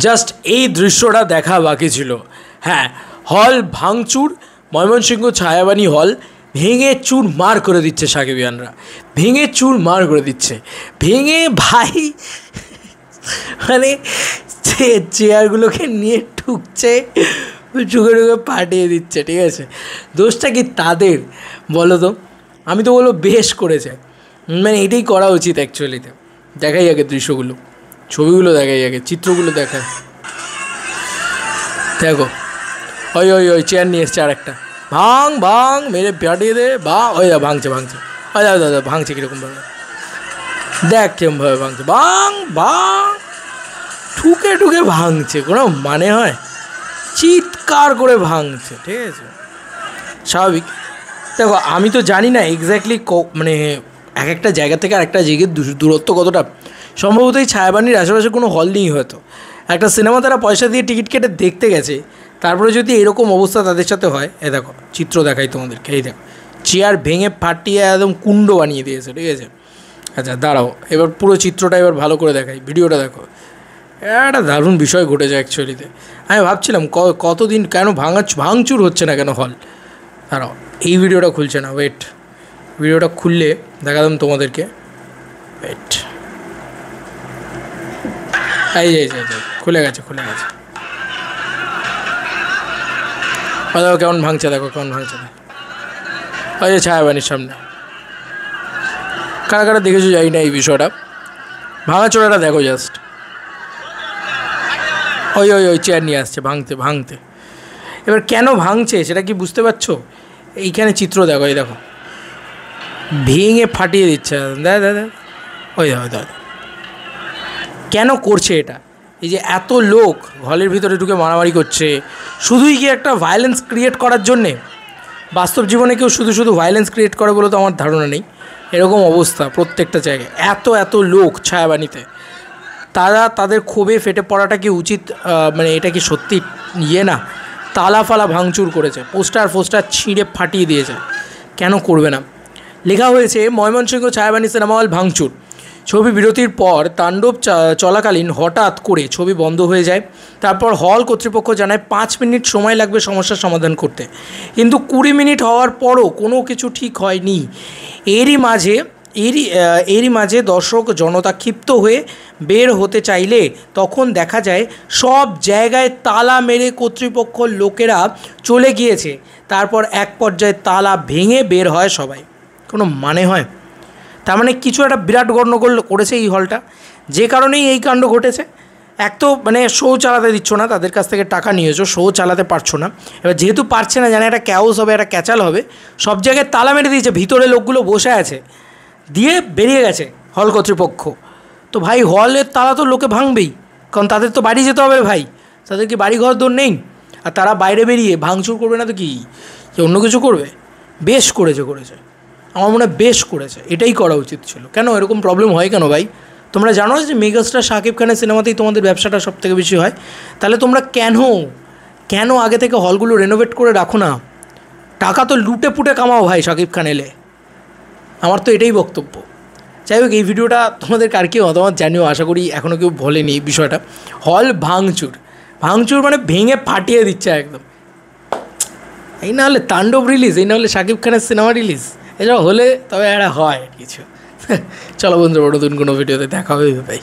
Just এই দৃশ্যটা দেখা বাকি ছিল। হ্যাঁ, হল ভাঙচুর, ময়মনসিংহ ছায়াবাণী হল ভেঙে চুরমার করে দিচ্ছে সাকিবিয়ানরা, ভেঙে চুরমার করে দিচ্ছে, ভেঙে ভাই মানে চেয়ারগুলোকে নিয়ে ঠুকছে, ঠুকে ঠুকে পাঠিয়ে দিচ্ছে। ঠিক আছে, দোষটা কি তাদের বলো তো? আমি তো বলবো বেশ করেছে, মানে এটাই করা উচিত অ্যাকচুয়ালিতে। দেখাই আগে দৃশ্যগুলো, ছবিগুলো দেখাই আগে, চিত্রগুলো দেখায়। দেখো, ওই ওই ওই চেয়ার নিয়ে এসছে আর একটা, ভাঙ ভাঙ মেরে পাঠিয়ে দে, বা ওই দা ভাঙছে ভাঙছে, ওই দাদা দাদা ভাঙছে কীরকমভাবে, দেখ কেমনভাবে ভাঙছে, ভাঙ ভাঙ ঠুকে ঠুকে ভাঙছে, কোনো মানে হয়? চিৎকার করে ভাঙছে। ঠিক আছে, স্বাভাবিক। দেখো, আমি তো জানি না এক্স্যাক্টলি মানে এক একটা জায়গা থেকে আর একটা জায়গার দূরত্ব কতটা। সম্ভবত এই ছায়াবাণীর আশেপাশে কোনো হল নেই হয়তো, একটা সিনেমা তারা পয়সা দিয়ে টিকিট কেটে দেখতে গেছে, তারপরে যদি এরকম অবস্থা তাদের সাথে হয়। দেখো চিত্র দেখাই তোমাদেরকে, এই দেখো চেয়ার ভেঙে ফাটিয়ে একদম কুণ্ড বানিয়ে দিয়েছে। ঠিক আছে, আচ্ছা দাঁড়াও, এবার পুরো চিত্রটা এবার ভালো করে দেখাই, ভিডিওটা দেখো। একটা দারুণ বিষয় ঘটেছে অ্যাকচুয়ালিতে। আমি ভাবছিলাম কতদিন কেন ভাঙচুর হচ্ছে না কেন হল। দাঁড়াও, এই ভিডিওটা খুলছে না, ওয়েট, ভিডিওটা খুললে দেখালাম তোমাদেরকে, ওয়েট, এই খুলে গেছে দেখো কেমন ভাঙছে, দেখো কেমন ভাঙছে। ওই যে ছায়াবাণীর সামনে, কারা কারা দেখেছো জানি না এই বিষয়টা, ভাঙাচোরাটা দেখো জাস্ট। ওই ওই ওই চেয়ার নিয়ে আসছে ভাঙতে। এবার কেন ভাঙছে সেটা কি বুঝতে পারছো? এইখানে চিত্র দেখো, এই দেখো ভেঙে ফাটিয়ে দিচ্ছে, দাদা ওই দাদা কেন করছে এটা? এই যে এত লোক হলের ভিতরে ঢুকে মারামারি করছে, শুধুই কি একটা ভায়োলেন্স ক্রিয়েট করার জন্যে? বাস্তব জীবনে কেউ শুধু ভায়োলেন্স ক্রিয়েট করে বলে তো আমার ধারণা নেই। এরকম অবস্থা প্রত্যেকটা জায়গায়, এত লোক ছায়াবাণীতে, তাদের ক্ষোভে ফেটে পড়াটা কি উচিত? মানে এটা কি সত্যি না? তালা ফালা ভাঙচুর করেছে, পোস্টার ছিঁড়ে ফাটিয়ে দিয়েছে, কেন করবে না? লেখা হয়েছে ময়মনসিংহ ছায়াবাণী সিনেমা হল ভাঙচুর, ছবি বিরতির পর তাণ্ডব চলাকালীন হঠাৎ করে ছবি বন্ধ হয়ে যায়। তারপর হল কর্তৃপক্ষ জানায় 5 মিনিট সময় লাগবে সমস্যার সমাধান করতে, কিন্তু 20 মিনিট হওয়ার পরও কোনো কিছু ঠিক হয়নি। এরই মাঝে দর্শক জনতা ক্ষিপ্ত হয়ে বের হতে চাইলে তখন দেখা যায় সব জায়গায় তালা মেরে কর্তৃপক্ষর লোকেরা চলে গিয়েছে। তারপর এক পর্যায়ে তালা ভেঙে বের হয় সবাই। কোনো মানে হয়? তার মানে কিছু একটা বিরাট গণ্ডগোল করেছে এই হলটা, যে কারণেই এই কাণ্ড ঘটেছে। এক তো মানে শো চালাতে দিচ্ছ না, তাদের কাছ থেকে টাকা নিয়েছো, শো চালাতে পারছো না। এবার যেহেতু পারছে না, জানে একটা ক্যাওস হবে, একটা ক্যাচাল হবে, সব জায়গায় তালা মেরে দিয়েছে, ভিতরে লোকগুলো বসে আছে, দিয়ে বেরিয়ে গেছে হল কর্তৃপক্ষ। তো ভাই হলের তালা তো লোকে ভাঙবেই, কারণ তাদের তো বাড়ি যেতে হবে ভাই, তাদের কি বাড়ি ঘর দৌড় নেই? আর তারা বাইরে বেরিয়ে ভাঙচুর করবে না তো কি অন্য কিছু করবে? বেশ করেছে আমার মনে হয়, বেশ করেছে, এটাই করা উচিত ছিল। কেন এরকম প্রবলেম হয় কেন ভাই? তোমরা জানো যে মেগাস্টার শাকিব খানের সিনেমাতেই তোমাদের ব্যবসাটা সব থেকে বেশি হয়, তাহলে তোমরা কেন আগে থেকে হলগুলো রেনোভেট করে রাখো না? টাকা তো লুটে পুটে কামাও ভাই শাকিব খান এলে, আমার তো এটাই বক্তব্য। যাই হোক, এই ভিডিওটা তোমাদের কার কি মতামত জানিও, আশা করি এখনও কেউ বলেনি এই বিষয়টা। হল ভাঙচুর মানে ভেঙে ফাটিয়ে দিচ্ছে একদম। এই না হলে তাণ্ডব রিলিজ, এই না হলে শাকিব খানের সিনেমা রিলিজ, এসব হলে তবে একটা হয় কিছু। চলো বন্ধুরা, নতুন কোনো ভিডিওতে দেখা হবে ভাই।